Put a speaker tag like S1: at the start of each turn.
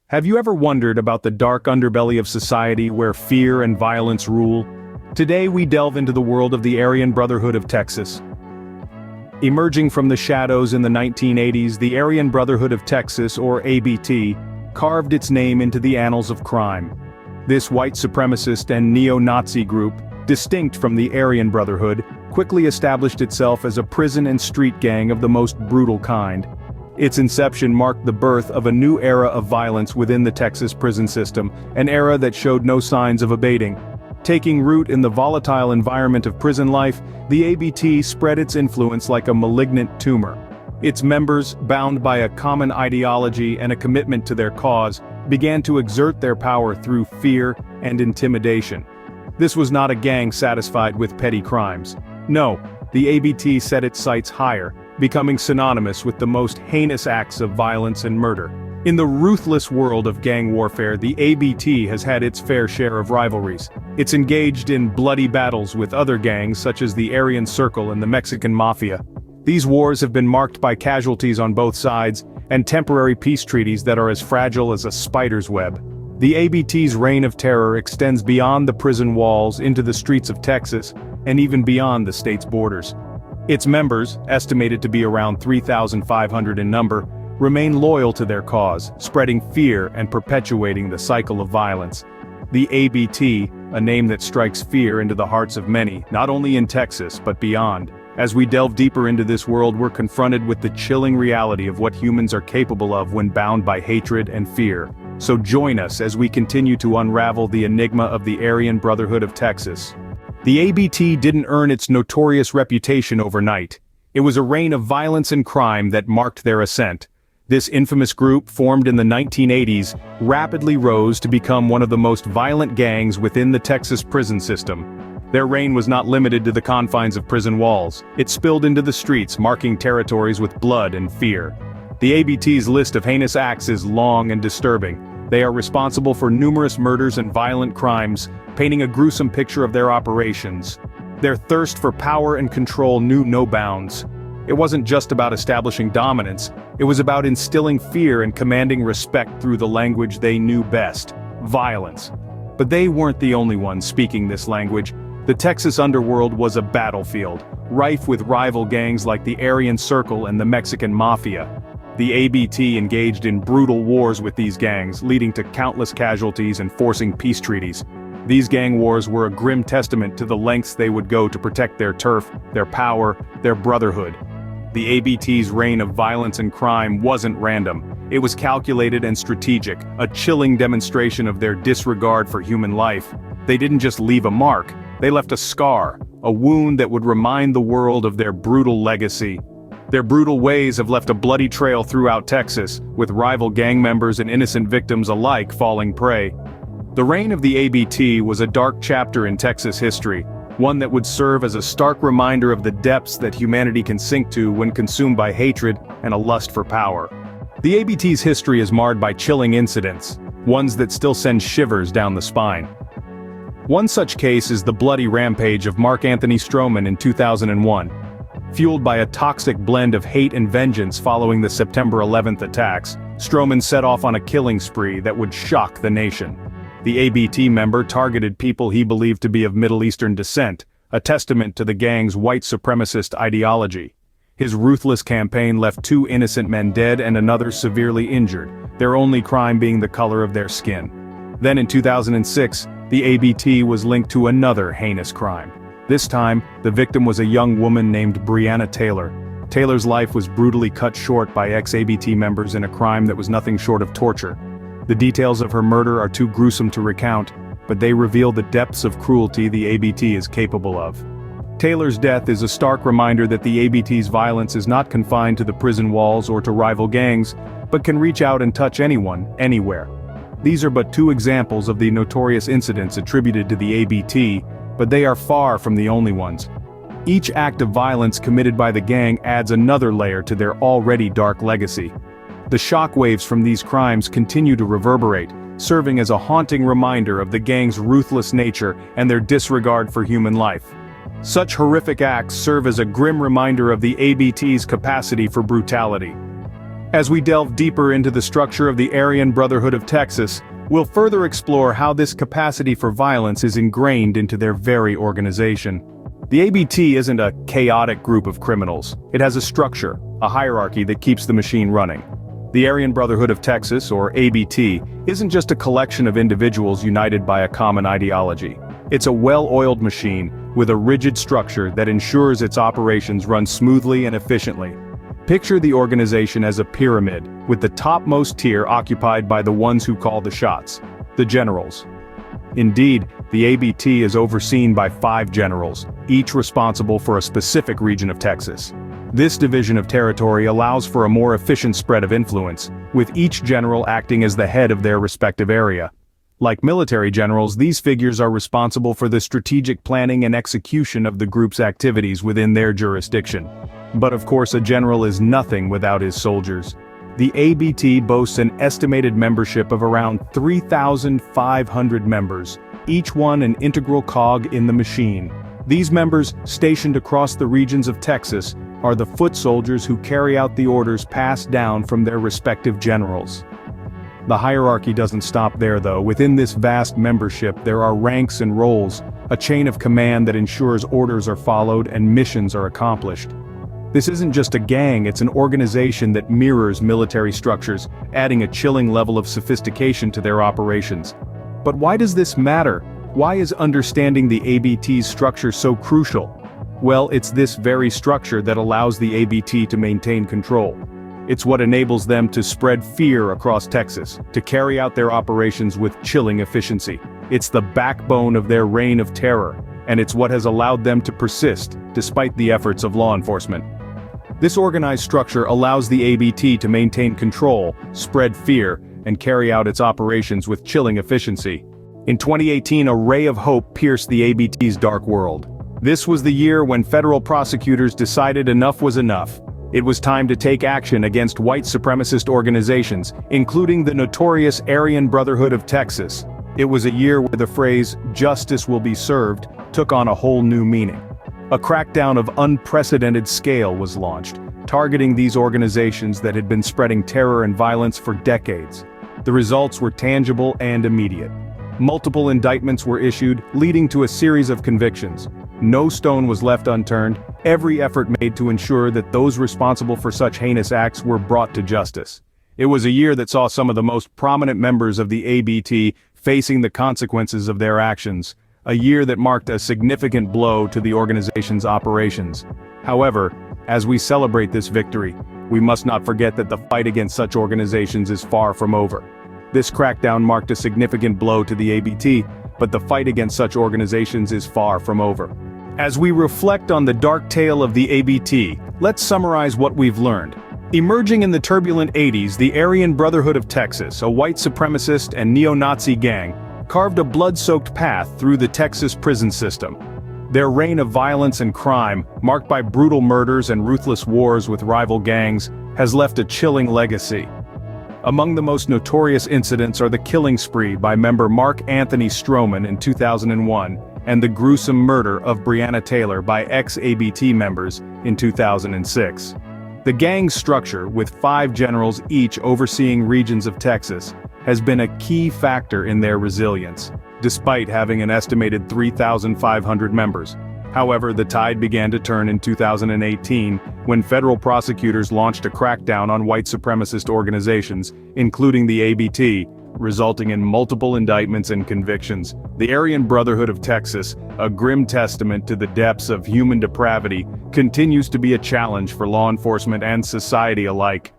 S1: Have you ever wondered about the dark underbelly of society where fear and violence rule? Today we delve into the world of the Aryan Brotherhood of Texas. Emerging from the shadows in the 1980s, the Aryan Brotherhood of Texas, or ABT, carved its name into the annals of crime. This white supremacist and neo-Nazi group, distinct from the Aryan Brotherhood, quickly established itself as a prison and street gang of the most brutal kind. Its inception marked the birth of a new era of violence within the Texas prison system, an era that showed no signs of abating. Taking root in the volatile environment of prison life, the ABT spread its influence like a malignant tumor. Its members, bound by a common ideology and a commitment to their cause, began to exert their power through fear and intimidation. This was not a gang satisfied with petty crimes. No, the ABT set its sights higher, becoming synonymous with the most heinous acts of violence and murder. In the ruthless world of gang warfare, the ABT has had its fair share of rivalries. It's engaged in bloody battles with other gangs such as the Aryan Circle and the Mexican Mafia. These wars have been marked by casualties on both sides, and temporary peace treaties that are as fragile as a spider's web. The ABT's reign of terror extends beyond the prison walls into the streets of Texas, and even beyond the state's borders. Its members, estimated to be around 3,500 in number, remain loyal to their cause, spreading fear and perpetuating the cycle of violence. The ABT, a name that strikes fear into the hearts of many, not only in Texas but beyond. As we delve deeper into this world, we're confronted with the chilling reality of what humans are capable of when bound by hatred and fear. So join us as we continue to unravel the enigma of the Aryan Brotherhood of Texas. The ABT didn't earn its notorious reputation overnight. It was a reign of violence and crime that marked their ascent. This infamous group, formed in the 1980s, rapidly rose to become one of the most violent gangs within the Texas prison system. Their reign was not limited to the confines of prison walls. It spilled into the streets, marking territories with blood and fear. The ABT's list of heinous acts is long and disturbing. They are responsible for numerous murders and violent crimes, painting a gruesome picture of their operations. Their thirst for power and control knew no bounds. It wasn't just about establishing dominance, it was about instilling fear and commanding respect through the language they knew best: violence. But they weren't the only ones speaking this language. The Texas underworld was a battlefield, rife with rival gangs like the Aryan Circle and the Mexican Mafia. The ABT engaged in brutal wars with these gangs, leading to countless casualties and forcing peace treaties. These gang wars were a grim testament to the lengths they would go to protect their turf, their power, their brotherhood. The ABT's reign of violence and crime wasn't random. It was calculated and strategic, a chilling demonstration of their disregard for human life. They didn't just leave a mark, they left a scar, a wound that would remind the world of their brutal legacy. Their brutal ways have left a bloody trail throughout Texas, with rival gang members and innocent victims alike falling prey. The reign of the ABT was a dark chapter in Texas history, one that would serve as a stark reminder of the depths that humanity can sink to when consumed by hatred and a lust for power. The ABT's history is marred by chilling incidents, ones that still send shivers down the spine. One such case is the bloody rampage of Mark Anthony Stroman in 2001. Fueled by a toxic blend of hate and vengeance following the September 11th attacks, Stroman set off on a killing spree that would shock the nation. The ABT member targeted people he believed to be of Middle Eastern descent, a testament to the gang's white supremacist ideology. His ruthless campaign left 2 innocent men dead and another severely injured, their only crime being the color of their skin. Then in 2006, the ABT was linked to another heinous crime. This time, the victim was a young woman named Breonna Taylor. Taylor's life was brutally cut short by ex-ABT members in a crime that was nothing short of torture. The details of her murder are too gruesome to recount, but they reveal the depths of cruelty the ABT is capable of. Taylor's death is a stark reminder that the ABT's violence is not confined to the prison walls or to rival gangs, but can reach out and touch anyone, anywhere. These are but 2 examples of the notorious incidents attributed to the ABT, but they are far from the only ones. Each act of violence committed by the gang adds another layer to their already dark legacy. The shockwaves from these crimes continue to reverberate, serving as a haunting reminder of the gang's ruthless nature and their disregard for human life. Such horrific acts serve as a grim reminder of the ABT's capacity for brutality. As we delve deeper into the structure of the Aryan Brotherhood of Texas, we'll further explore how this capacity for violence is ingrained into their very organization. The ABT isn't a chaotic group of criminals. It has a structure, a hierarchy that keeps the machine running. The Aryan Brotherhood of Texas, or ABT, isn't just a collection of individuals united by a common ideology. It's a well-oiled machine, with a rigid structure that ensures its operations run smoothly and efficiently. Picture the organization as a pyramid, with the topmost tier occupied by the ones who call the shots, the generals. Indeed, the ABT is overseen by 5 generals, each responsible for a specific region of Texas. This division of territory allows for a more efficient spread of influence, with each general acting as the head of their respective area. Like military generals, these figures are responsible for the strategic planning and execution of the group's activities within their jurisdiction. But of course, a general is nothing without his soldiers. The ABT boasts an estimated membership of around 3,500 members, each one an integral cog in the machine. These members, stationed across the regions of Texas, are the foot soldiers who carry out the orders passed down from their respective generals. The hierarchy doesn't stop there though. Within this vast membership there are ranks and roles, a chain of command that ensures orders are followed and missions are accomplished. This isn't just a gang, it's an organization that mirrors military structures, adding a chilling level of sophistication to their operations. But why does this matter? Why is understanding the ABT's structure so crucial? Well, it's this very structure that allows the ABT to maintain control. It's what enables them to spread fear across Texas, to carry out their operations with chilling efficiency. It's the backbone of their reign of terror, and it's what has allowed them to persist, despite the efforts of law enforcement. This organized structure allows the ABT to maintain control, spread fear, and carry out its operations with chilling efficiency. In 2018, a ray of hope pierced the ABT's dark world. This was the year when federal prosecutors decided enough was enough. It was time to take action against white supremacist organizations, including the notorious Aryan Brotherhood of Texas. It was a year where the phrase, "justice will be served," took on a whole new meaning. A crackdown of unprecedented scale was launched, targeting these organizations that had been spreading terror and violence for decades. The results were tangible and immediate. Multiple indictments were issued, leading to a series of convictions. No stone was left unturned, every effort made to ensure that those responsible for such heinous acts were brought to justice. It was a year that saw some of the most prominent members of the ABT facing the consequences of their actions, a year that marked a significant blow to the organization's operations. However, as we celebrate this victory, we must not forget that the fight against such organizations is far from over. This crackdown marked a significant blow to the ABT, but the fight against such organizations is far from over. As we reflect on the dark tale of the ABT, let's summarize what we've learned. Emerging in the turbulent 80s, the Aryan Brotherhood of Texas, a white supremacist and neo-Nazi gang, carved a blood-soaked path through the Texas prison system. Their reign of violence and crime, marked by brutal murders and ruthless wars with rival gangs, has left a chilling legacy. Among the most notorious incidents are the killing spree by member Mark Anthony Stroman in 2001, and the gruesome murder of Breonna Taylor by ex-ABT members in 2006. The gang's structure, with 5 generals each overseeing regions of Texas, has been a key factor in their resilience, despite having an estimated 3,500 members. However, the tide began to turn in 2018, when federal prosecutors launched a crackdown on white supremacist organizations, including the ABT, resulting in multiple indictments and convictions. The Aryan Brotherhood of Texas, a grim testament to the depths of human depravity, continues to be a challenge for law enforcement and society alike.